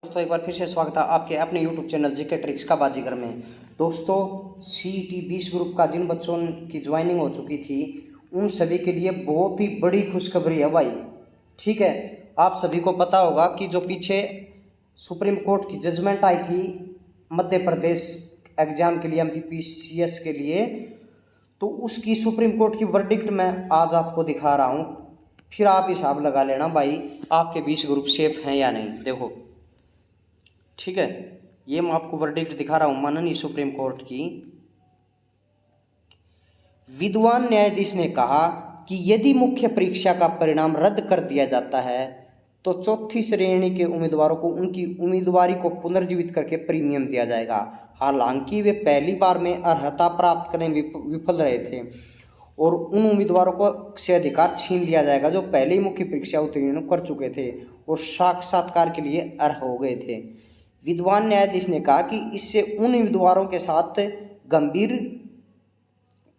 दोस्तों एक बार फिर से स्वागत है आपके अपने YouTube चैनल जीके ट्रिक्स का बाजीगर में। दोस्तों CET 20 ग्रुप का जिन बच्चों की ज्वाइनिंग हो चुकी थी उन सभी के लिए बहुत ही बड़ी खुशखबरी है भाई। ठीक है, आप सभी को पता होगा कि जो पीछे सुप्रीम कोर्ट की जजमेंट आई थी मध्य प्रदेश एग्जाम के लिए MPPCS के लिए, तो उसकी सुप्रीम कोर्ट की वर्डिक्ट मैं आज आपको दिखा रहा हूँ। फिर आप हिसाब लगा लेना भाई आपके 20 ग्रुप सेफ हैं या नहीं। देखो, ठीक है, ये मैं आपको वर्डिक्ट दिखा रहा हूं माननीय सुप्रीम कोर्ट की। विद्वान न्यायाधीश ने कहा कि यदि मुख्य परीक्षा का परिणाम रद्द कर दिया जाता है तो चौथी श्रेणी के उम्मीदवारों को उनकी उम्मीदवारी को पुनर्जीवित करके प्रीमियम दिया जाएगा। हालांकि वे पहली बार में अर्हता प्राप्त करने विफल रहे थे और उन उम्मीदवारों को से अधिकार छीन लिया जाएगा जो पहले ही मुख्य परीक्षा उत्तीर्ण कर चुके थे और साक्षात्कार के लिए अर्ह हो गए थे। विद्वान न्यायाधीश ने कहा कि इससे उन उम्मीदवारों के साथ गंभीर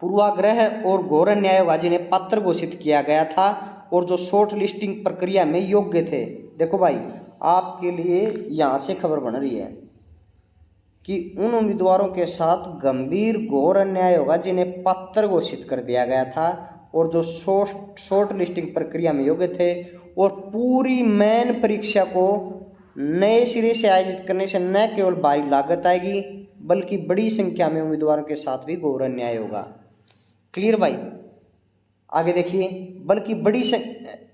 पूर्वाग्रह और घोर अन्याय होगा जिन्हें पात्र घोषित किया गया था और जो शॉर्ट लिस्टिंग प्रक्रिया में योग्य थे। देखो भाई, आपके लिए यहाँ से खबर बन रही है कि उन उम्मीदवारों के साथ गंभीर घोर अन्याय होगा जिन्हें पात्र घोषित कर दिया गया था और जो शॉर्ट लिस्टिंग प्रक्रिया में योग्य थे और पूरी मेन परीक्षा को नए सिरे से आयोजित करने से न केवल भारी लागत आएगी बल्कि बड़ी संख्या में उम्मीदवारों के साथ भी घोर अन्याय होगा। क्लियर भाई? आगे देखिए, बल्कि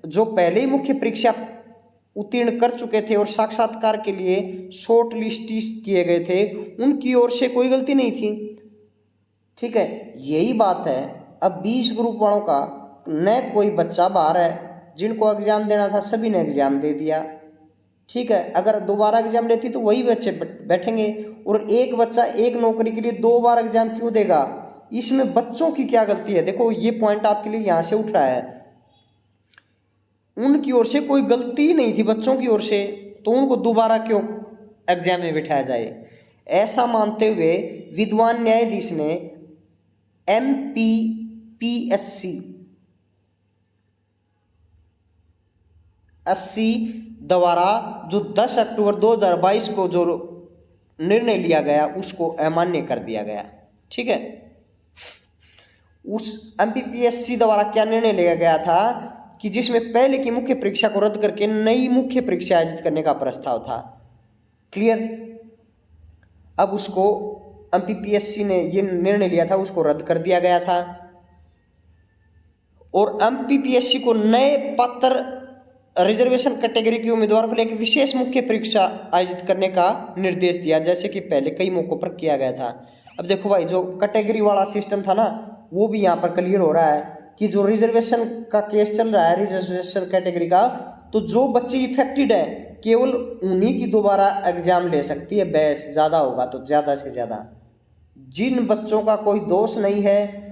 जो पहले ही मुख्य परीक्षा उत्तीर्ण कर चुके थे और साक्षात्कार के लिए शॉर्ट लिस्ट किए गए थे उनकी ओर से कोई गलती नहीं थी। ठीक है, यही बात है। अब 20 ग्रुप वालों का न कोई बच्चा बाहर है, जिनको एग्जाम देना था सभी ने एग्जाम दे दिया। ठीक है, अगर दोबारा एग्जाम लेती तो वही बच्चे बैठेंगे और एक बच्चा एक नौकरी के लिए 2 बार एग्जाम क्यों देगा? इसमें बच्चों की क्या गलती है? देखो, ये पॉइंट आपके लिए यहाँ से उठ रहा है। उनकी ओर से कोई गलती नहीं थी बच्चों की ओर से, तो उनको दोबारा क्यों एग्जाम में बिठाया जाए? ऐसा मानते हुए विद्वान न्यायाधीश ने MPPSC 80 द्वारा जो 10 अक्टूबर 2022 को जो निर्णय लिया गया उसको अमान्य कर दिया गया। ठीक है, उस MPPSC द्वारा क्या निर्णय लिया गया था कि जिसमें पहले की मुख्य परीक्षा को रद्द करके नई मुख्य परीक्षा आयोजित करने का प्रस्ताव था। क्लियर? अब उसको MPPSC ने ये निर्णय लिया था, उसको रद्द कर दिया गया था और MPPSC को नए पात्र रिजर्वेशन कैटेगरी के उम्मीदवारों को लेकर विशेष मुख्य परीक्षा आयोजित करने का निर्देश दिया, जैसे कि पहले कई मौकों पर किया गया था। अब देखो भाई, जो कैटेगरी वाला सिस्टम था ना, वो भी यहाँ पर क्लियर हो रहा है कि जो रिजर्वेशन का केस चल रहा है रिजर्वेशन कैटेगरी का, तो जो बच्चे इफेक्टेड है केवल उन्हीं की दोबारा एग्जाम ले सकती है। बैच ज़्यादा होगा तो ज़्यादा से ज़्यादा। जिन बच्चों का कोई दोष नहीं है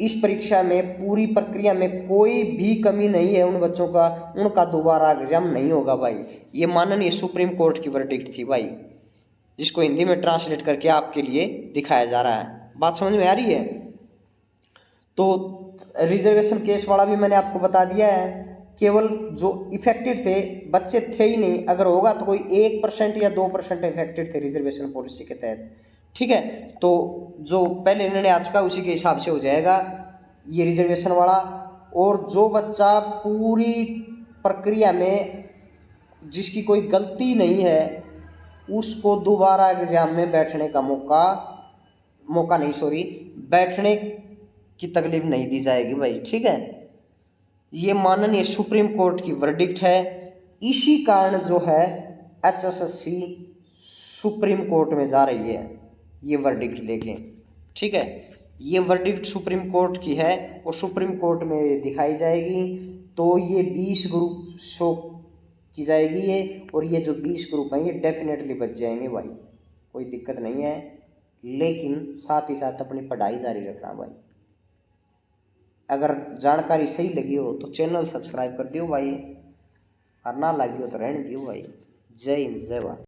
इस परीक्षा में, पूरी प्रक्रिया में कोई भी कमी नहीं है उन बच्चों का, उनका दोबारा एग्जाम नहीं होगा भाई। ये माननीय सुप्रीम कोर्ट की वर्डिक्ट थी भाई, जिसको हिंदी में ट्रांसलेट करके आपके लिए दिखाया जा रहा है। बात समझ में आ रही है? तो रिजर्वेशन केस वाला भी मैंने आपको बता दिया है। केवल जो इफेक्टेड थे बच्चे थे ही नहीं, अगर होगा तो कोई 1% या 2% इफेक्टेड थे रिजर्वेशन पॉलिसी के तहत। ठीक है, तो जो पहले निर्णय आ चुका है उसी के हिसाब से हो जाएगा ये रिजर्वेशन वाला। और जो बच्चा पूरी प्रक्रिया में जिसकी कोई गलती नहीं है उसको दोबारा एग्जाम में बैठने का बैठने की तकलीफ नहीं दी जाएगी भाई। ठीक है, ये माननीय सुप्रीम कोर्ट की वर्डिक्ट है। इसी कारण जो है HSSC सुप्रीम कोर्ट में जा रही है ये वर्डिक्ट लेके। ठीक है, ये वर्डिक्ट सुप्रीम कोर्ट की है और सुप्रीम कोर्ट में दिखाई जाएगी, तो ये 20 ग्रुप शो की जाएगी ये, और ये जो 20 ग्रुप हैं ये डेफिनेटली बच जाएंगे भाई, कोई दिक्कत नहीं है। लेकिन साथ ही साथ अपनी पढ़ाई जारी रखना भाई। अगर जानकारी सही लगी हो तो चैनल सब्सक्राइब कर दियो भाई, और ना लगी हो तो रहने दियो भाई। जय हिंद, जय भारत।